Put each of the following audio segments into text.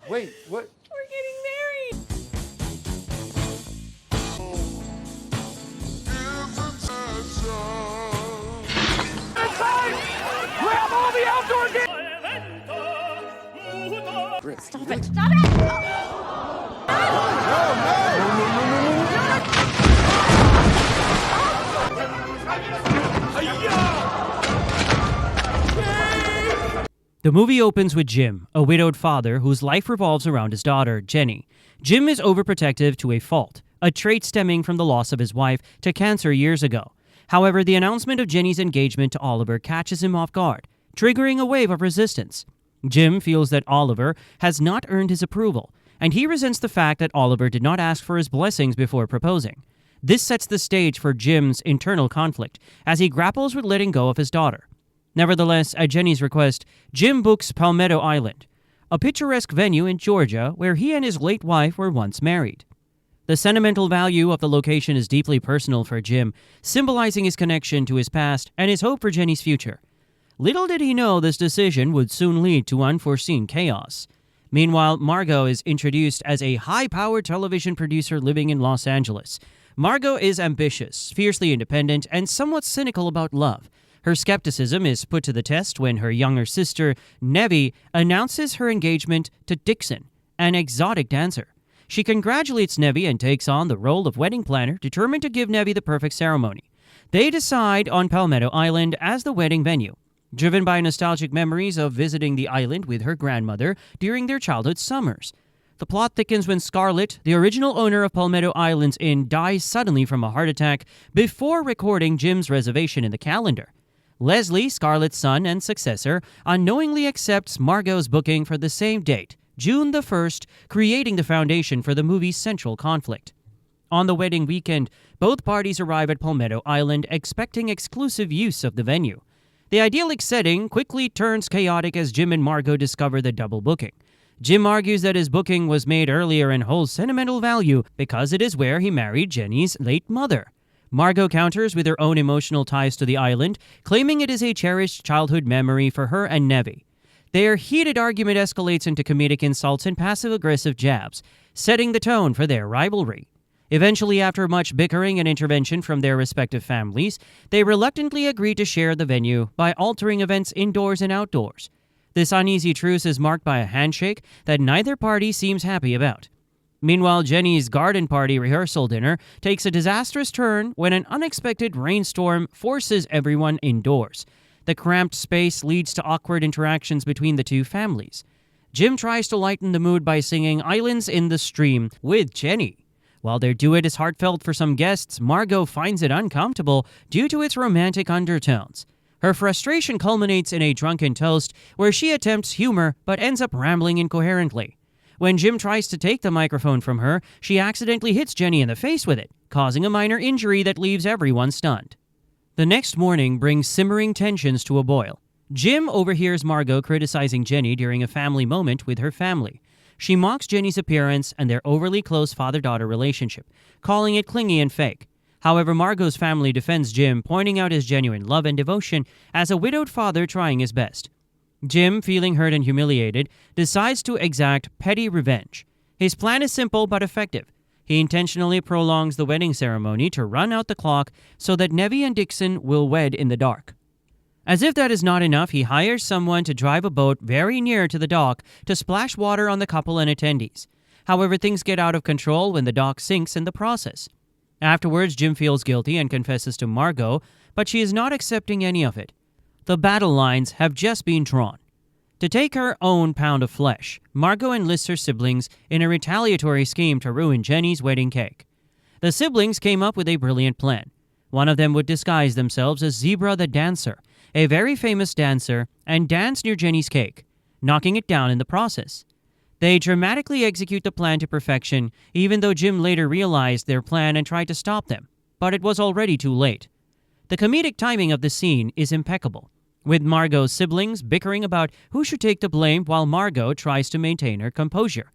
Wait, what? We're getting married. Grab all the outdoor gear! Stop it. Stop it. The movie opens with Jim, a widowed father whose life revolves around his daughter, Jenny. Jim is overprotective to a fault, a trait stemming from the loss of his wife to cancer years ago. However, the announcement of Jenny's engagement to Oliver catches him off guard, triggering a wave of resistance. Jim feels that Oliver has not earned his approval, and he resents the fact that Oliver did not ask for his blessings before proposing. This sets the stage for Jim's internal conflict as he grapples with letting go of his daughter. Nevertheless, at Jenny's request, Jim books Palmetto Island, a picturesque venue in Georgia where he and his late wife were once married. The sentimental value of the location is deeply personal for Jim, symbolizing his connection to his past and his hope for Jenny's future. Little did he know this decision would soon lead to unforeseen chaos. Meanwhile, Margot is introduced as a high-powered television producer living in Los Angeles. Margot is ambitious, fiercely independent, and somewhat cynical about love. Her skepticism is put to the test when her younger sister, Nevi, announces her engagement to Dixon, an exotic dancer. She congratulates Nevi and takes on the role of wedding planner, determined to give Nevi the perfect ceremony. They decide on Palmetto Island as the wedding venue, driven by nostalgic memories of visiting the island with her grandmother during their childhood summers. The plot thickens when Scarlett, the original owner of Palmetto Island's Inn, dies suddenly from a heart attack before recording Jim's reservation in the calendar. Leslie, Scarlett's son and successor, unknowingly accepts Margot's booking for the same date, June the 1st, creating the foundation for the movie's central conflict. On the wedding weekend, both parties arrive at Palmetto Island expecting exclusive use of the venue. The idyllic setting quickly turns chaotic as Jim and Margot discover the double booking. Jim argues that his booking was made earlier and holds sentimental value because it is where he married Jenny's late mother. Margot counters with her own emotional ties to the island, claiming it is a cherished childhood memory for her and Nevi. Their heated argument escalates into comedic insults and passive-aggressive jabs, setting the tone for their rivalry. Eventually, after much bickering and intervention from their respective families, they reluctantly agree to share the venue by altering events indoors and outdoors. This uneasy truce is marked by a handshake that neither party seems happy about. Meanwhile, Jenny's garden party rehearsal dinner takes a disastrous turn when an unexpected rainstorm forces everyone indoors. The cramped space leads to awkward interactions between the two families. Jim tries to lighten the mood by singing Islands in the Stream with Jenny. While their duet is heartfelt for some guests, Margot finds it uncomfortable due to its romantic undertones. Her frustration culminates in a drunken toast where she attempts humor but ends up rambling incoherently. When Jim tries to take the microphone from her, she accidentally hits Jenny in the face with it, causing a minor injury that leaves everyone stunned. The next morning brings simmering tensions to a boil. Jim overhears Margot criticizing Jenny during a family moment with her family. She mocks Jenny's appearance and their overly close father-daughter relationship, calling it clingy and fake. However, Margot's family defends Jim, pointing out his genuine love and devotion as a widowed father trying his best. Jim, feeling hurt and humiliated, decides to exact petty revenge. His plan is simple but effective. He intentionally prolongs the wedding ceremony to run out the clock so that Nevi and Dixon will wed in the dark. As if that is not enough, he hires someone to drive a boat very near to the dock to splash water on the couple and attendees. However, things get out of control when the dock sinks in the process. Afterwards, Jim feels guilty and confesses to Margot, but she is not accepting any of it. The battle lines have just been drawn. To take her own pound of flesh, Margot enlists her siblings in a retaliatory scheme to ruin Jenny's wedding cake. The siblings came up with a brilliant plan. One of them would disguise themselves as Zebra the Dancer, a very famous dancer, and dance near Jenny's cake, knocking it down in the process. They dramatically execute the plan to perfection, even though Jim later realized their plan and tried to stop them, but it was already too late. The comedic timing of the scene is impeccable, with Margot's siblings bickering about who should take the blame while Margot tries to maintain her composure.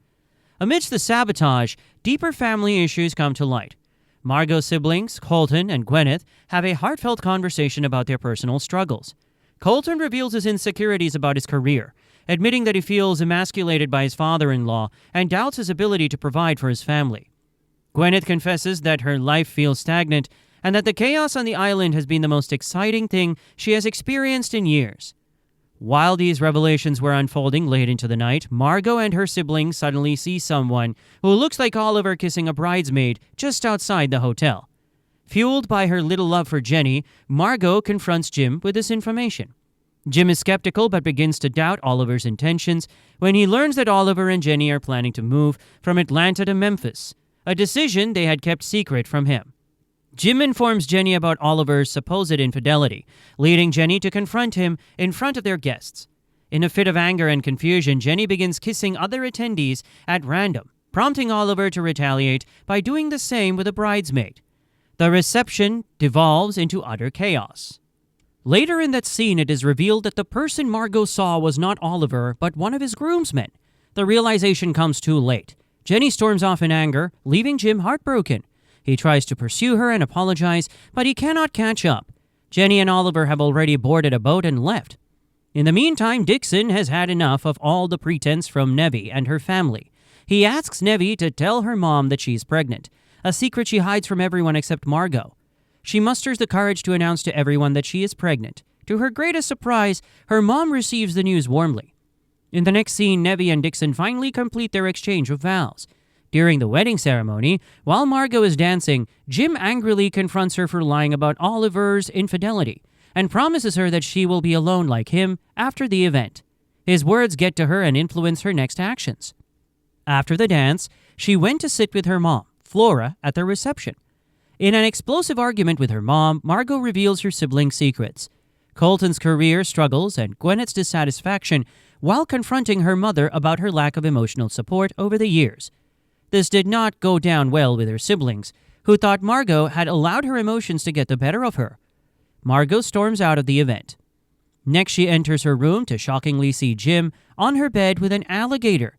Amidst the sabotage, deeper family issues come to light. Margot's siblings, Colton and Gwyneth, have a heartfelt conversation about their personal struggles. Colton reveals his insecurities about his career, admitting that he feels emasculated by his father-in-law and doubts his ability to provide for his family. Gwyneth confesses that her life feels stagnant and that the chaos on the island has been the most exciting thing she has experienced in years. While these revelations were unfolding late into the night, Margot and her siblings suddenly see someone who looks like Oliver kissing a bridesmaid just outside the hotel. Fueled by her little love for Jenny, Margot confronts Jim with this information. Jim is skeptical but begins to doubt Oliver's intentions when he learns that Oliver and Jenny are planning to move from Atlanta to Memphis, a decision they had kept secret from him. Jim informs Jenny about Oliver's supposed infidelity, leading Jenny to confront him in front of their guests. In a fit of anger and confusion, Jenny begins kissing other attendees at random, prompting Oliver to retaliate by doing the same with a bridesmaid. The reception devolves into utter chaos. Later in that scene, it is revealed that the person Margot saw was not Oliver, but one of his groomsmen. The realization comes too late. Jenny storms off in anger, leaving Jim heartbroken. He tries to pursue her and apologize, but he cannot catch up. Jenny and Oliver have already boarded a boat and left. In the meantime, Dixon has had enough of all the pretense from Nevi and her family. He asks Nevi to tell her mom that she's pregnant, a secret she hides from everyone except Margot. She musters the courage to announce to everyone that she is pregnant. To her greatest surprise, her mom receives the news warmly. In the next scene, Nevi and Dixon finally complete their exchange of vows. During the wedding ceremony, while Margot is dancing, Jim angrily confronts her for lying about Oliver's infidelity and promises her that she will be alone like him after the event. His words get to her and influence her next actions. After the dance, she went to sit with her mom, Flora, at the reception. In an explosive argument with her mom, Margot reveals her siblings' secrets. Colton's career struggles and Gwyneth's dissatisfaction while confronting her mother about her lack of emotional support over the years. This did not go down well with her siblings, who thought Margot had allowed her emotions to get the better of her. Margot storms out of the event. Next, she enters her room to shockingly see Jim on her bed with an alligator.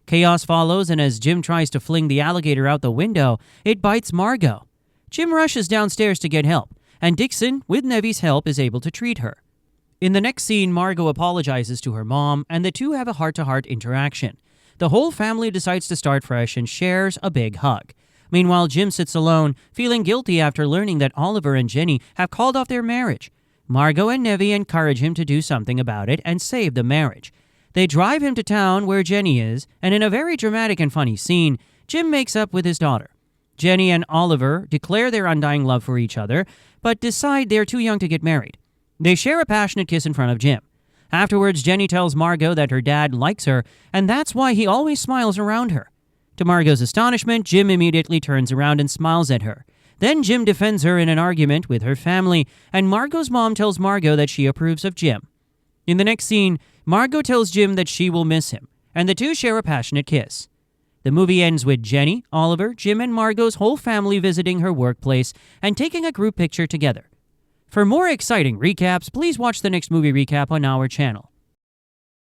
Chaos follows, and as Jim tries to fling the alligator out the window, it bites Margot. Jim rushes downstairs to get help, and Dixon, with Nevi's help, is able to treat her. In the next scene, Margot apologizes to her mom, and the two have a heart-to-heart interaction. The whole family decides to start fresh and shares a big hug. Meanwhile, Jim sits alone, feeling guilty after learning that Oliver and Jenny have called off their marriage. Margot and Nevi encourage him to do something about it and save the marriage. They drive him to town where Jenny is, and in a very dramatic and funny scene, Jim makes up with his daughter. Jenny and Oliver declare their undying love for each other, but decide they're too young to get married. They share a passionate kiss in front of Jim. Afterwards, Jenny tells Margot that her dad likes her, and that's why he always smiles around her. To Margot's astonishment, Jim immediately turns around and smiles at her. Then Jim defends her in an argument with her family, and Margot's mom tells Margot that she approves of Jim. In the next scene, Margot tells Jim that she will miss him, and the two share a passionate kiss. The movie ends with Jenny, Oliver, Jim, and Margot's whole family visiting her workplace and taking a group picture together. For more exciting recaps, please watch the next movie recap on our channel.